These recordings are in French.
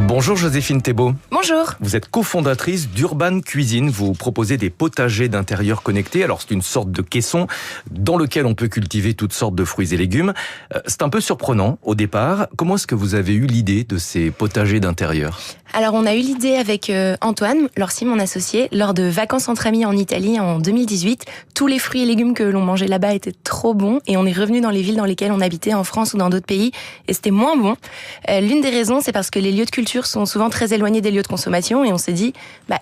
Bonjour Joséphine Thébault. Bonjour. Vous êtes cofondatrice d'Urban Cuisine. Vous proposez des potagers d'intérieur connectés. Alors c'est une sorte de caisson dans lequel on peut cultiver toutes sortes de fruits et légumes. C'est un peu surprenant au départ. Comment est-ce que vous avez eu l'idée de ces potagers d'intérieur ? Alors on a eu l'idée avec Antoine Lorcy, mon associé, lors de vacances entre amis en Italie en 2018. Tous les fruits et légumes que l'on mangeait là-bas étaient trop bons et on est revenu dans les villes dans lesquelles on habitait en France ou dans d'autres pays et c'était moins bon. L'une des raisons, c'est parce que les lieux de culture sont souvent très éloignés des lieux de consommation et on s'est dit,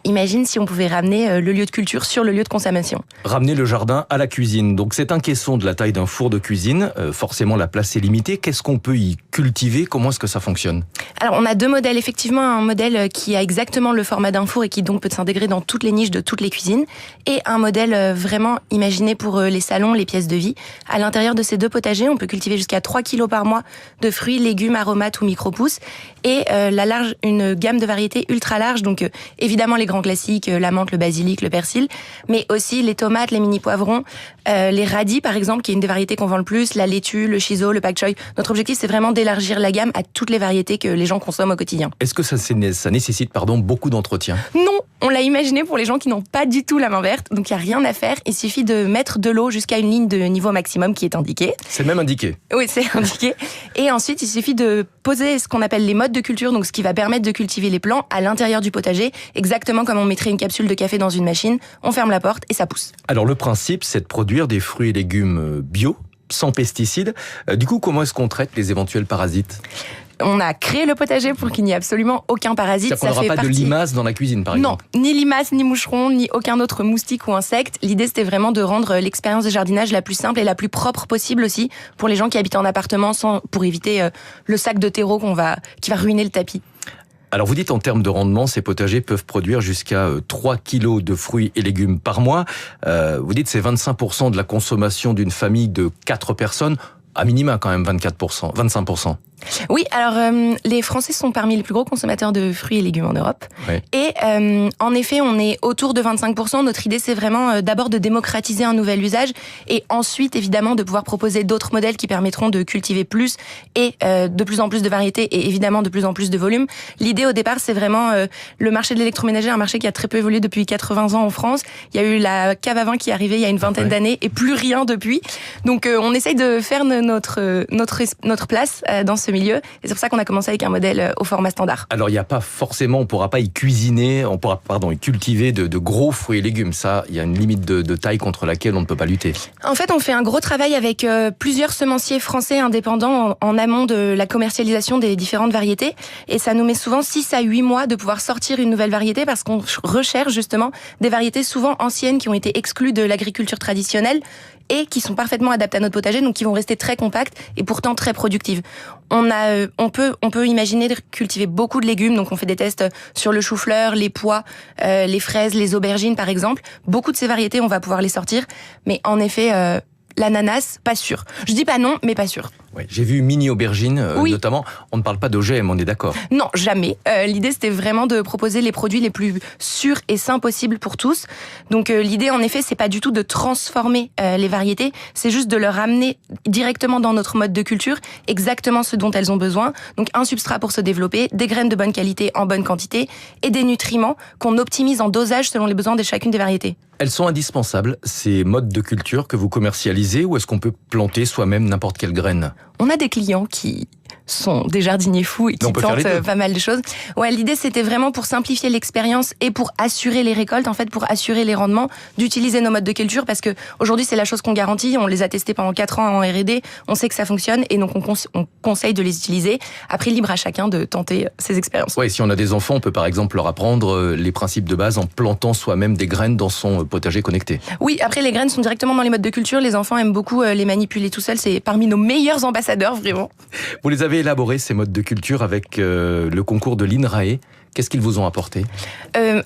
imagine si on pouvait ramener le lieu de culture sur le lieu de consommation. Ramener le jardin à la cuisine. Donc c'est un caisson de la taille d'un four de cuisine. Forcément la place est limitée. Qu'est-ce qu'on peut y cultiver ? Comment est-ce que ça fonctionne ? Alors on a deux modèles, effectivement un modèle qui a exactement le format d'un four et qui donc peut s'intégrer dans toutes les niches de toutes les cuisines et un modèle vraiment imaginé pour les salons, les pièces de vie. À l'intérieur de ces deux potagers, on peut cultiver jusqu'à 3 kilos par mois de fruits, légumes, aromates ou micro-pousses et une gamme de variétés ultra large, donc évidemment les grands classiques, la menthe, le basilic, le persil, mais aussi les tomates, les mini-poivrons, les radis par exemple, qui est une des variétés qu'on vend le plus, la laitue, le shiso, le pak choi. Notre objectif, c'est vraiment d'élargir la gamme à toutes les variétés que les gens consomment au quotidien. Est-ce que ça nécessite beaucoup d'entretien ? Non, on l'a imaginé pour les gens qui n'ont pas du tout la main verte, donc il n'y a rien à faire. Il suffit de mettre de l'eau jusqu'à une ligne de niveau maximum qui est indiquée. C'est même indiqué. Oui, c'est indiqué. Et ensuite, il suffit de poser ce qu'on appelle les modes de culture, donc ce qui va permettre de cultiver les plants à l'intérieur du potager, exactement comme on mettrait une capsule de café dans une machine. On ferme la porte et ça pousse. Alors le principe, c'est de produire des fruits et légumes bio, sans pesticides. Du coup, comment est-ce qu'on traite les éventuels parasites ? On a créé le potager pour qu'il n'y ait absolument aucun parasite. C'est-à-dire qu'on n'aura pas de limaces dans la cuisine, par exemple ? Non, ni limaces, ni moucherons, ni aucun autre moustique ou insecte. L'idée, c'était vraiment de rendre l'expérience de jardinage la plus simple et la plus propre possible aussi pour les gens qui habitent en appartement, pour éviter le sac de terreau qui va ruiner le tapis. Alors vous dites en termes de rendement, ces potagers peuvent produire jusqu'à 3 kilos de fruits et légumes par mois. Vous dites c'est 25% de la consommation d'une famille de 4 personnes, à minima quand même 25%. Oui, alors les Français sont parmi les plus gros consommateurs de fruits et légumes en Europe. Ouais. Et en effet, on est autour de 25%. Notre idée, c'est vraiment d'abord de démocratiser un nouvel usage et ensuite, évidemment, de pouvoir proposer d'autres modèles qui permettront de cultiver plus et de plus en plus de variétés et évidemment de plus en plus de volume. L'idée, au départ, c'est vraiment le marché de l'électroménager, un marché qui a très peu évolué depuis 80 ans en France. Il y a eu la cave à vin qui est arrivée il y a une vingtaine d'années et plus rien depuis. Donc, on essaye de faire notre place dans ce milieu. Et c'est pour ça qu'on a commencé avec un modèle au format standard. Alors, il n'y a pas forcément, on ne pourra pas y cuisiner, y cultiver de gros fruits et légumes. Ça, il y a une limite de taille contre laquelle on ne peut pas lutter. En fait, on fait un gros travail avec plusieurs semenciers français indépendants en amont de la commercialisation des différentes variétés. Et ça nous met souvent 6 à 8 mois de pouvoir sortir une nouvelle variété parce qu'on recherche justement des variétés souvent anciennes qui ont été exclues de l'agriculture traditionnelle et qui sont parfaitement adaptées à notre potager, donc qui vont rester très compactes et pourtant très productives. On peut imaginer de cultiver beaucoup de légumes, donc on fait des tests sur le chou-fleur, les pois, les fraises, les aubergines par exemple. Beaucoup de ces variétés, on va pouvoir les sortir, mais en effet, l'ananas, pas sûr. Je dis pas non, mais pas sûr. Ouais, j'ai vu mini aubergines, oui. Notamment. On ne parle pas d'OGM, on est d'accord ? Non, jamais. L'idée, c'était vraiment de proposer les produits les plus sûrs et sains possibles pour tous. Donc, l'idée, en effet, c'est pas du tout de transformer les variétés, c'est juste de leur amener directement dans notre mode de culture exactement ce dont elles ont besoin. Donc, un substrat pour se développer, des graines de bonne qualité en bonne quantité et des nutriments qu'on optimise en dosage selon les besoins de chacune des variétés. Elles sont indispensables, ces modes de culture que vous commercialisez, ou est-ce qu'on peut planter soi-même n'importe quelle graine ? On a des clients qui sont des jardiniers fous et qui tentent pas mal de choses. Ouais, l'idée, c'était vraiment pour simplifier l'expérience et pour assurer les récoltes, en fait, pour assurer les rendements, d'utiliser nos modes de culture parce que aujourd'hui, c'est la chose qu'on garantit. On les a testés pendant 4 ans en R&D. On sait que ça fonctionne et donc on conseille de les utiliser. Après, libre à chacun de tenter ces expériences. Ouais, si on a des enfants, on peut par exemple leur apprendre les principes de base en plantant soi-même des graines dans son potager connecté. Oui, après, les graines sont directement dans les modes de culture. Les enfants aiment beaucoup les manipuler tout seuls. C'est parmi nos meilleurs ambassadeurs, vraiment. Vous les avez élaborés, ces modes de culture, avec le concours de l'INRAE. Qu'est-ce qu'ils vous ont apporté?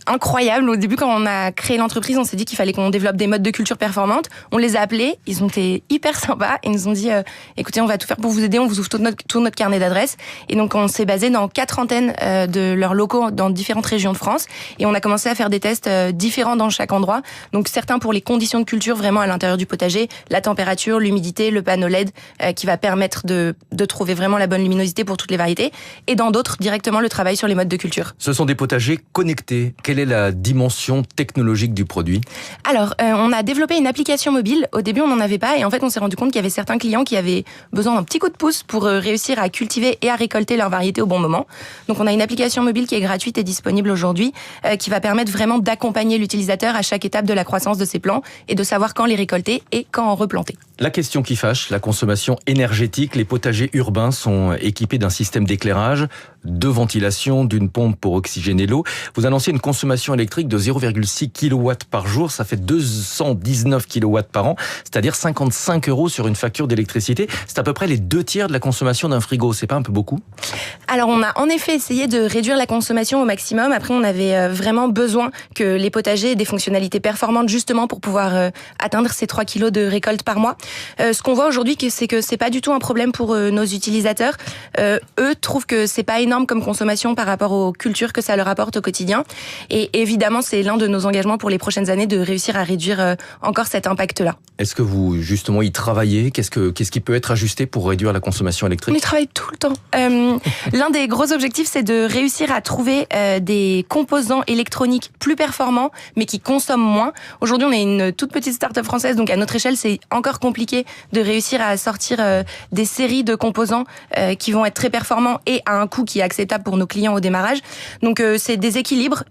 Incroyable. Au début, quand on a créé l'entreprise, on s'est dit qu'il fallait qu'on développe des modes de culture performantes. On les a appelés, ils ont été hyper sympas et ils nous ont dit écoutez, on va tout faire pour vous aider, on vous ouvre tout notre carnet d'adresses. Et donc, on s'est basé dans 4 antennes de leurs locaux dans différentes régions de France et on a commencé à faire des tests différents dans chaque endroit. Donc, certains pour les conditions de culture vraiment à l'intérieur du potager, la température, l'humidité, le panneau LED qui va permettre de trouver vraiment la bonne luminosité pour toutes les variétés et dans d'autres, directement le travail sur les modes de culture. Ce sont des potagers connectés. Quelle est la dimension technologique du produit? Alors, on a développé une application mobile. Au début, on n'en avait pas. Et en fait, on s'est rendu compte qu'il y avait certains clients qui avaient besoin d'un petit coup de pouce pour réussir à cultiver et à récolter leurs variétés au bon moment. Donc, on a une application mobile qui est gratuite et disponible aujourd'hui, qui va permettre vraiment d'accompagner l'utilisateur à chaque étape de la croissance de ses plants et de savoir quand les récolter et quand en replanter. La question qui fâche, la consommation énergétique. Les potagers urbains sont équipés d'un système d'éclairage, de ventilation, d'une pompe pour oxygéner l'eau. Vous annoncez une consommation électrique de 0,6 kW par jour, ça fait 219 kW par an, c'est-à-dire 55 € sur une facture d'électricité. C'est à peu près les 2/3 de la consommation d'un frigo, c'est pas un peu beaucoup? Alors on a en effet essayé de réduire la consommation au maximum. Après on avait vraiment besoin que les potagers aient des fonctionnalités performantes justement pour pouvoir atteindre ces 3 kilos de récolte par mois. Ce qu'on voit aujourd'hui, c'est que c'est pas du tout un problème pour nos utilisateurs. Eux trouvent que c'est pas énorme comme consommation par rapport aux cultures que ça leur apporte au quotidien. Et évidemment, c'est l'un de nos engagements pour les prochaines années de réussir à réduire encore cet impact-là. Est-ce que vous, justement, y travaillez? Qu'est-ce qui peut être ajusté pour réduire la consommation électrique? On y travaille tout le temps. L'un des gros objectifs, c'est de réussir à trouver des composants électroniques plus performants, mais qui consomment moins. Aujourd'hui, on est une toute petite start-up française, donc à notre échelle, c'est encore compliqué de réussir à sortir des séries de composants qui vont être très performants et à un coût qui est acceptable pour nos clients au démarrage. Donc c'est des équilibres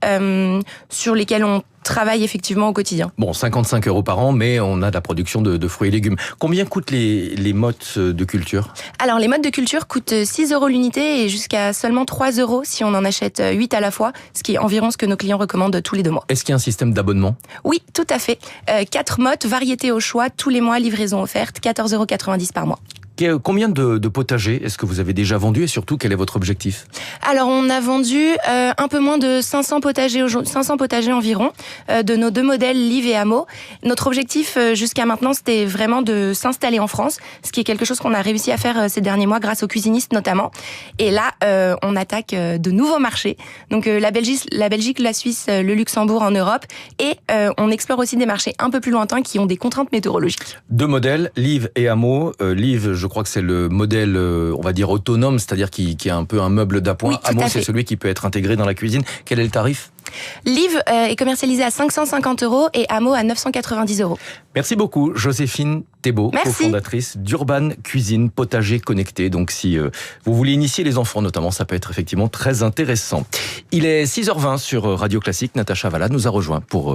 sur lesquels on travaille effectivement au quotidien. Bon, 55 € par an, mais on a de la production de fruits et légumes. Combien coûtent les modes de culture? Alors, les modes de culture coûtent 6 € l'unité et jusqu'à seulement 3 € si on en achète 8 à la fois, ce qui est environ ce que nos clients recommandent tous les 2 mois. Est-ce qu'il y a un système d'abonnement? Oui, tout à fait. 4 modes, variétés au choix, tous les mois, livraison offerte, 14,90 € par mois. Combien de potagers est-ce que vous avez déjà vendu et surtout quel est votre objectif? Alors on a vendu un peu moins de 500 potagers environ de nos 2 modèles Liv et Amo. Notre objectif jusqu'à maintenant c'était vraiment de s'installer en France, ce qui est quelque chose qu'on a réussi à faire ces derniers mois grâce aux cuisinistes notamment. Et là on attaque de nouveaux marchés, donc la Belgique, la Suisse, le Luxembourg en Europe et on explore aussi des marchés un peu plus lointains qui ont des contraintes météorologiques. 2 modèles, Liv et Amo. Liv, je crois que c'est le modèle, on va dire autonome, c'est-à-dire qui est un peu un meuble d'appoint. Oui, Amo, c'est celui qui peut être intégré dans la cuisine. Quel est le tarif? Liv est commercialisé à 550 € et Amo à 990 €. Merci beaucoup, Joséphine Thébault, cofondatrice d'Urban Cuisine Potager Connecté. Donc si vous voulez initier les enfants notamment, ça peut être effectivement très intéressant. Il est 6h20 sur Radio Classique. Natacha Valla nous a rejoint pour